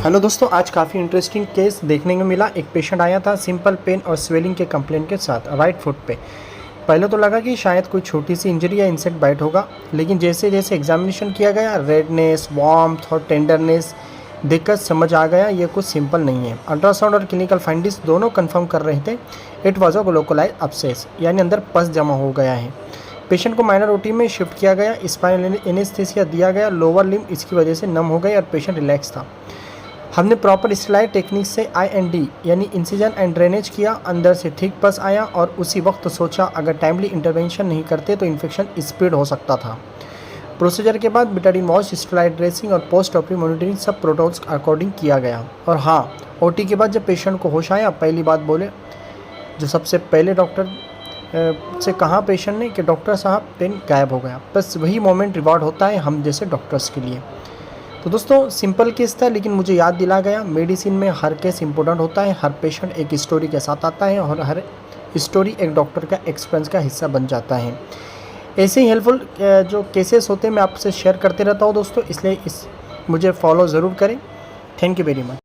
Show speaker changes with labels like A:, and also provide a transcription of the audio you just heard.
A: Hello दोस्तों, आज काफ़ी इंटरेस्टिंग केस देखने को मिला। एक पेशेंट आया था सिंपल पेन और स्वेलिंग के कंप्लेंट के साथ राइट फुट पे। पहले तो लगा कि शायद कोई छोटी सी इंजरी या इंसेक्ट बाइट होगा, लेकिन जैसे जैसे एग्जामिनेशन किया गया रेडनेस, वार्मथ और टेंडरनेस देखकर समझ आ गया ये कुछ सिंपल नहीं है। अल्ट्रासाउंड और क्लिनिकल फाइंडिंग्स दोनों कंफर्म कर रहे थे it was a localised abscess, यानी अंदर पस जमा हो गया है। पेशेंट को माइनर ओटी में शिफ्ट किया गया, स्पाइनल एनेस्थीसिया दिया गया, लोअर लिम्ब इसकी वजह से नम हो गई और पेशेंट रिलैक्स था। हमने प्रॉपर स्टेलाइट टेक्निक से IND यानी इंसिजन एंड ड्रेनेज किया, अंदर से ठीक पस आया और उसी वक्त सोचा अगर टाइमली इंटरवेंशन नहीं करते तो इन्फेक्शन स्प्रेड हो सकता था। प्रोसीजर के बाद बिटाडीन वॉश, स्टेलाइट ड्रेसिंग और पोस्ट ऑपरेटिव मॉनिटरिंग सब प्रोटोकॉल्स अकॉर्डिंग किया गया। और हाँ, OT के बाद जब पेशेंट को होश आया, पहली बात बोले जो सबसे पहले डॉक्टर से कहा पेशेंट ने कि डॉक्टर साहब पेन गायब हो गया। बस वही मोमेंट रिवॉर्ड होता है हम जैसे डॉक्टर्स के लिए। तो दोस्तों, सिंपल केस था लेकिन मुझे याद दिला गया मेडिसिन में हर केस इंपॉर्टेंट होता है, हर पेशेंट एक स्टोरी के साथ आता है और हर स्टोरी एक डॉक्टर का एक्सपीरियंस का हिस्सा बन जाता है। ऐसे ही हेल्पफुल जो केसेस होते हैं मैं आपसे शेयर करते रहता हूँ दोस्तों, इसलिए मुझे फॉलो ज़रूर करें। Thank you very much.